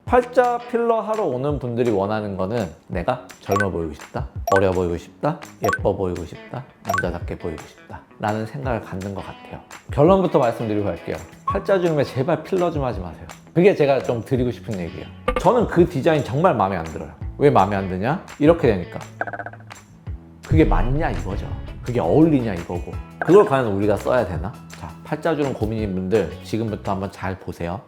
팔자 필러 하러 오는 분들이 원하는 거는 내가 젊어 보이고 싶다, 어려 보이고 싶다, 예뻐 보이고 싶다, 남자답게 보이고 싶다 라는 생각을 갖는 것 같아요. 결론부터 말씀드리고 갈게요. 팔자 주름에 제발 필러 좀 하지 마세요. 그게 제가 좀 드리고 싶은 얘기예요. 저는 그 디자인 정말 마음에 안 들어요. 왜 마음에 안 드냐? 이렇게 되니까 그게 맞냐 이거죠. 그게 어울리냐 이거고. 그걸 과연 우리가 써야 되나? 자, 팔자 주름 고민인 분들 지금부터 한번 잘 보세요.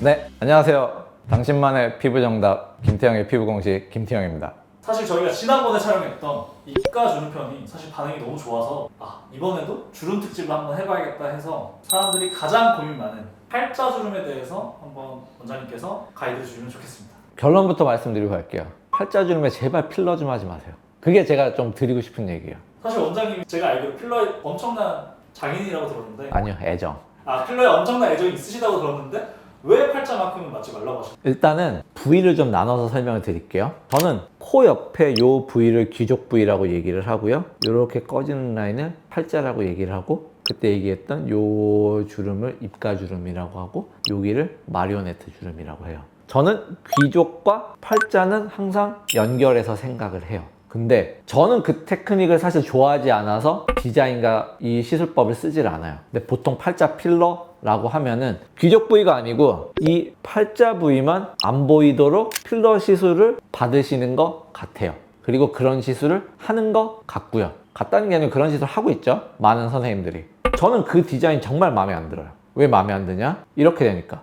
네, 안녕하세요. 당신만의 피부 정답 김태형의 피부 공식 김태형입니다. 사실 저희가 지난번에 촬영했던 이 기가 주름 편이 사실 반응이 너무 좋아서 이번에도 주름 특집을 한번 해봐야겠다 해서 사람들이 가장 고민 많은 팔자 주름에 대해서 한번 원장님께서 가이드 주시면 좋겠습니다. 결론부터 말씀드리고 갈게요. 팔자 주름에 제발 필러 좀 하지 마세요. 그게 제가 좀 드리고 싶은 얘기예요. 사실 원장님이 제가 알기로 필러에 엄청난 장인이라고 들었는데 아니요, 애정. 필러에 엄청난 애정이 있으시다고 들었는데 왜 팔자만큼은 맞지 말라고 하셨나요? 일단은 부위를 좀 나눠서 설명을 드릴게요. 저는 코 옆에 요 부위를 귀족 부위라고 얘기를 하고요. 이렇게 꺼지는 라인을 팔자라고 얘기를 하고, 그때 얘기했던 요 주름을 입가 주름이라고 하고, 여기를 마리오네트 주름이라고 해요. 저는 귀족과 팔자는 항상 연결해서 생각을 해요. 근데 저는 그 테크닉을 사실 좋아하지 않아서 디자인과 이 시술법을 쓰질 않아요. 근데 보통 팔자 필러라고 하면은 귀족 부위가 아니고 이 팔자 부위만 안 보이도록 필러 시술을 받으시는 것 같아요. 그리고 그런 시술을 하는 것 같고요. 같다는 게 아니고 그런 시술을 하고 있죠, 많은 선생님들이. 저는 그 디자인 정말 마음에 안 들어요. 왜 마음에 안 드냐? 이렇게 되니까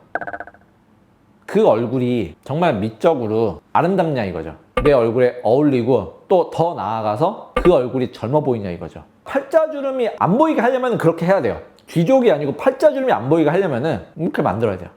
그 얼굴이 정말 미적으로 아름답냐 이거죠. 내 얼굴에 어울리고 또 더 나아가서 그 얼굴이 젊어 보이냐 이거죠. 팔자 주름이 안 보이게 하려면 그렇게 해야 돼요. 귀족이 아니고 팔자 주름이 안 보이게 하려면 이렇게 만들어야 돼요.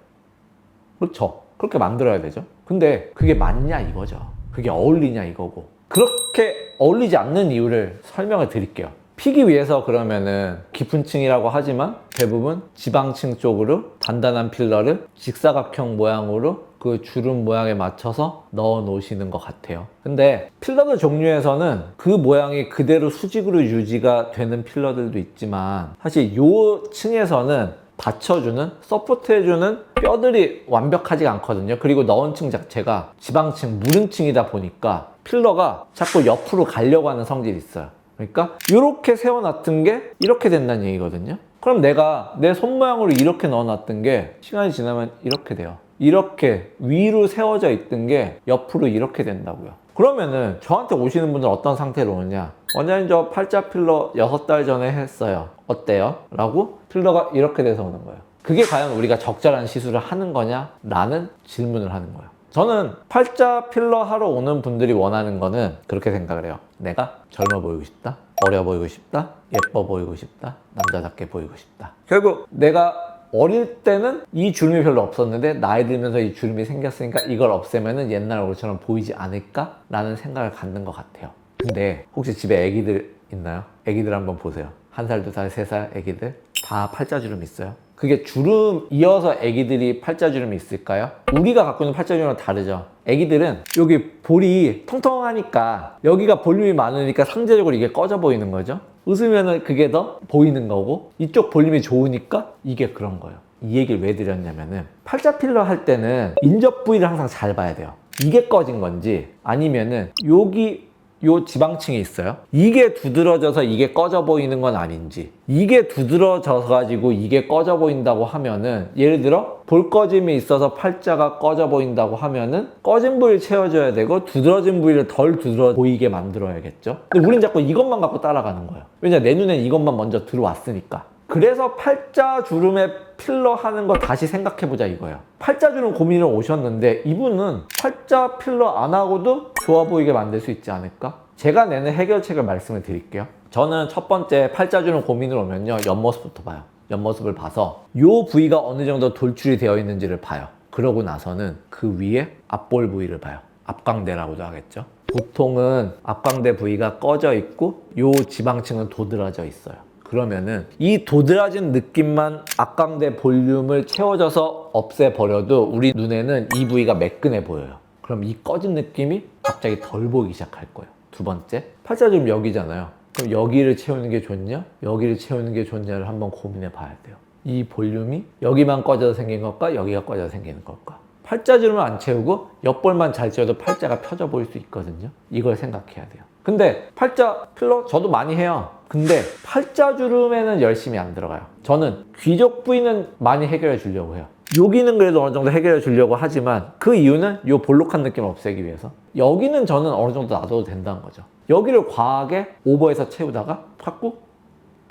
그렇죠. 그렇게 만들어야 되죠. 근데 그게 맞냐 이거죠. 그게 어울리냐 이거고. 그렇게 어울리지 않는 이유를 설명을 드릴게요. 피기 위해서 그러면은 깊은 층이라고 하지만 대부분 지방층 쪽으로 단단한 필러를 직사각형 모양으로 그 주름 모양에 맞춰서 넣어 놓으시는 것 같아요. 근데 필러들 종류에서는 그 모양이 그대로 수직으로 유지가 되는 필러들도 있지만 사실 요 층에서는 받쳐주는, 서포트해주는 뼈들이 완벽하지 않거든요. 그리고 넣은 층 자체가 지방층, 무른 층이다 보니까 필러가 자꾸 옆으로 가려고 하는 성질이 있어요. 그러니까 이렇게 세워놨던 게 이렇게 된다는 얘기거든요. 그럼 내가 내 손 모양으로 이렇게 넣어놨던 게 시간이 지나면 이렇게 돼요. 이렇게 위로 세워져 있던 게 옆으로 이렇게 된다고요. 그러면은 저한테 오시는 분들은 어떤 상태로 오느냐? 원장님 저 팔자 필러 6달 전에 했어요. 어때요? 라고 필러가 이렇게 돼서 오는 거예요. 그게 과연 우리가 적절한 시술을 하는 거냐? 라는 질문을 하는 거예요. 저는 팔자 필러 하러 오는 분들이 원하는 거는 그렇게 생각을 해요. 내가 젊어 보이고 싶다, 어려 보이고 싶다, 예뻐 보이고 싶다, 남자답게 보이고 싶다. 결국 내가 어릴 때는 이 주름이 별로 없었는데 나이 들면서 이 주름이 생겼으니까 이걸 없애면은 옛날 얼굴처럼 보이지 않을까? 라는 생각을 갖는 것 같아요. 근데 혹시 집에 애기들 있나요? 애기들 한번 보세요. 1살, 2살, 3살 애기들 다 팔자 주름 있어요? 그게 주름 이어서 애기들이 팔자 주름이 있을까요? 우리가 갖고 있는 팔자 주름은 다르죠. 애기들은 여기 볼이 통통하니까 여기가 볼륨이 많으니까 상대적으로 이게 꺼져 보이는 거죠. 웃으면 그게 더 보이는 거고, 이쪽 볼륨이 좋으니까 이게 그런 거예요. 이 얘기를 왜 드렸냐면은 팔자 필러 할 때는 인접 부위를 항상 잘 봐야 돼요. 이게 꺼진 건지 아니면은 여기 요 지방층이 있어요. 이게 두드러져서 이게 꺼져 보이는 건 아닌지, 이게 두드러져서 가지고 이게 꺼져 보인다고 하면은, 예를 들어 볼 꺼짐이 있어서 팔자가 꺼져 보인다고 하면은 꺼진 부위를 채워줘야 되고 두드러진 부위를 덜 두드러 보이게 만들어야겠죠. 근데 우린 자꾸 이것만 갖고 따라가는 거예요. 왜냐, 내 눈엔 이것만 먼저 들어왔으니까. 그래서 팔자 주름에 필러 하는 거 다시 생각해보자 이거예요. 팔자 주름 고민을 오셨는데 이분은 팔자 필러 안 하고도 좋아 보이게 만들 수 있지 않을까? 제가 내는 해결책을 말씀을 드릴게요. 저는 첫 번째 팔자 주름 고민을 오면요, 옆모습부터 봐요. 옆모습을 봐서 이 부위가 어느 정도 돌출이 되어 있는지를 봐요. 그러고 나서는 그 위에 앞볼 부위를 봐요. 앞광대라고도 하겠죠. 보통은 앞광대 부위가 꺼져 있고 이 지방층은 도드라져 있어요. 그러면은 이 도드라진 느낌만 앞광대 볼륨을 채워져서 없애버려도 우리 눈에는 이 부위가 매끈해 보여요. 그럼 이 꺼진 느낌이 갑자기 덜 보이기 시작할 거예요. 두 번째, 팔자 주름 여기잖아요. 그럼 여기를 채우는 게 좋냐? 여기를 채우는 게 좋냐를 한번 고민해 봐야 돼요. 이 볼륨이 여기만 꺼져서 생긴 것과 여기가 꺼져서 생기는 것과 팔자주름을 안 채우고 옆볼만 잘 채워도 팔자가 펴져 보일 수 있거든요. 이걸 생각해야 돼요. 근데 팔자 필러 저도 많이 해요. 근데 팔자주름에는 열심히 안 들어가요. 저는 귀족 부위는 많이 해결해 주려고 해요. 여기는 그래도 어느 정도 해결해 주려고 하지만 그 이유는 이 볼록한 느낌을 없애기 위해서. 여기는 저는 어느 정도 놔둬도 된다는 거죠. 여기를 과하게 오버해서 채우다가 자꾸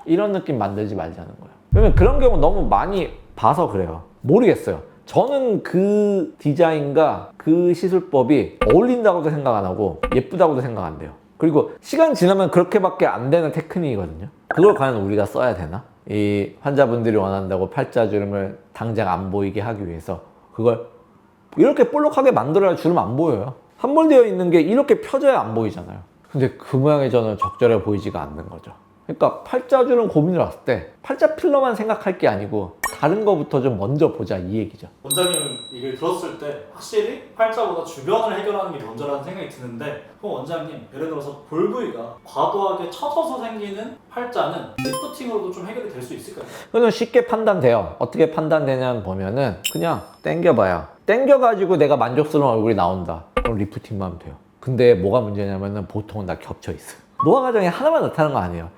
이런 느낌 만들지 말자는 거예요. 왜냐면 그런 경우 너무 많이 봐서 그래요. 모르겠어요. 저는 그 디자인과 그 시술법이 어울린다고도 생각 안 하고 예쁘다고도 생각 안 돼요. 그리고 시간 지나면 그렇게밖에 안 되는 테크닉이거든요. 그걸 과연 우리가 써야 되나? 이 환자분들이 원한다고 팔자주름을 당장 안 보이게 하기 위해서 그걸 이렇게 볼록하게 만들어야 주름 안 보여요. 함몰되어 있는 게 이렇게 펴져야 안 보이잖아요. 근데 그 모양이 저는 적절해 보이지가 않는 거죠. 그러니까 팔자주름 고민을 왔을 때 팔자 필러만 생각할 게 아니고 다른 거부터 좀 먼저 보자 이 얘기죠. 원장님 이걸 들었을 때 확실히 팔자보다 주변을 해결하는 게 먼저라는 생각이 드는데 그럼 원장님 예를 들어서 볼 부위가 과도하게 처져서 생기는 팔자는 리프팅으로도 좀 해결이 될 수 있을까요? 그건 쉽게 판단돼요. 어떻게 판단되냐 보면은 그냥 당겨봐요. 당겨가지고 내가 만족스러운 얼굴이 나온다. 그럼 리프팅만 하면 돼요. 근데 뭐가 문제냐면은 보통은 다 겹쳐 있어요. 노화 과정에 하나만 나타나는 거 아니에요.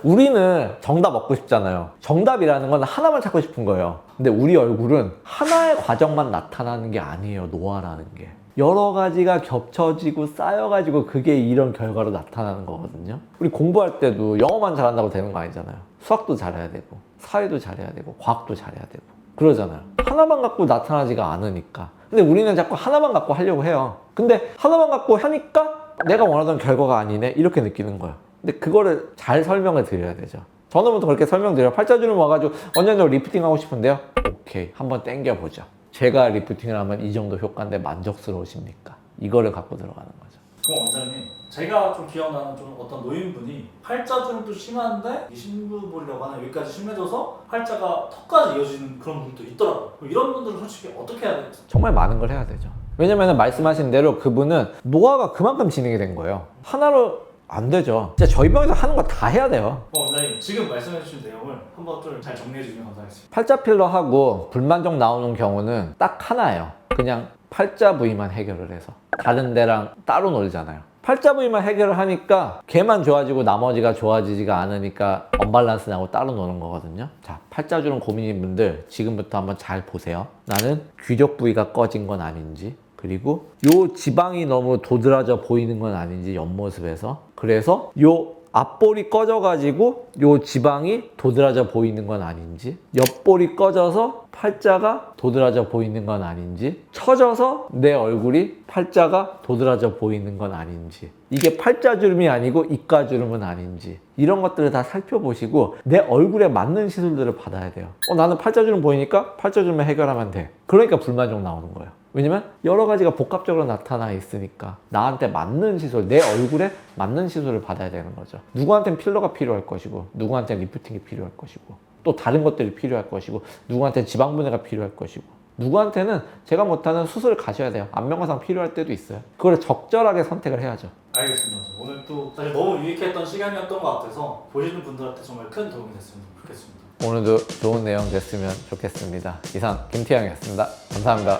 우리는 정답 얻고 싶잖아요. 정답이라는 건 하나만 찾고 싶은 거예요. 근데 우리 얼굴은 하나의 과정만 나타나는 게 아니에요. 노화라는 게. 여러 가지가 겹쳐지고 쌓여가지고 그게 이런 결과로 나타나는 거거든요. 우리 공부할 때도 영어만 잘한다고 되는 거 아니잖아요. 수학도 잘해야 되고 사회도 잘해야 되고 과학도 잘해야 되고 그러잖아요. 하나만 갖고 나타나지가 않으니까. 근데 우리는 자꾸 하나만 갖고 하려고 해요. 근데 하나만 갖고 하니까 내가 원하던 결과가 아니네 이렇게 느끼는 거예요. 근데 그거를 잘 설명을 드려야 되죠. 저는 보통 그렇게 설명드려요. 팔자주름 와가지고 원장님 리프팅 하고 싶은데요? 오케이, 한번 당겨보죠. 제가 리프팅을 하면 이 정도 효과인데 만족스러우십니까? 이거를 갖고 들어가는 거죠. 그럼 원장님 제가 좀 기억나는 좀 어떤 노인분이 팔자주름도 심한데 이 신부볼이라고 하나 여기까지 심해져서 팔자가 턱까지 이어지는 그런 분도 있더라고요. 그럼 이런 분들은 솔직히 어떻게 해야 될지 정말 많은 걸 해야 되죠. 왜냐면 말씀하신 대로 그분은 노화가 그만큼 진행이 된 거예요. 하나로 안 되죠. 진짜 저희 병에서 하는 거 다 해야 돼요. 원장님 지금 말씀해 주신 내용을 한번 좀 잘 정리해 주시면 감사하겠습니다. 팔자 필러하고 불만족 나오는 경우는 딱 하나예요. 그냥 팔자 부위만 해결을 해서 다른 데랑 따로 놀잖아요. 팔자 부위만 해결을 하니까 걔만 좋아지고 나머지가 좋아지지가 않으니까 언밸런스 나고 따로 노는 거거든요. 자, 팔자주름 고민인 분들 지금부터 한번 잘 보세요. 나는 귀족 부위가 꺼진 건 아닌지, 그리고 요 지방이 너무 도드라져 보이는 건 아닌지 옆모습에서, 그래서 요 앞볼이 꺼져가지고 요 지방이 도드라져 보이는 건 아닌지, 옆볼이 꺼져서 팔자가 도드라져 보이는 건 아닌지, 처져서 내 얼굴이 팔자가 도드라져 보이는 건 아닌지, 이게 팔자주름이 아니고 입가주름은 아닌지, 이런 것들을 다 살펴보시고 내 얼굴에 맞는 시술들을 받아야 돼요. 나는 팔자주름 보이니까 팔자주름을 해결하면 돼. 그러니까 불만족 나오는 거예요. 왜냐면 여러 가지가 복합적으로 나타나 있으니까 나한테 맞는 시술, 내 얼굴에 맞는 시술을 받아야 되는 거죠. 누구한테는 필러가 필요할 것이고, 누구한테는 리프팅이 필요할 것이고, 또 다른 것들이 필요할 것이고, 누구한테는 지방분해가 필요할 것이고, 누구한테는 제가 못하는 수술을 가셔야 돼요. 안면과상 필요할 때도 있어요. 그걸 적절하게 선택을 해야죠. 알겠습니다. 오늘 또 사실 너무 유익했던 시간이었던 것 같아서 보시는 분들한테 정말 큰 도움이 됐으면 좋겠습니다. 오늘도 좋은 내용 됐으면 좋겠습니다. 이상 김태형이었습니다. 감사합니다.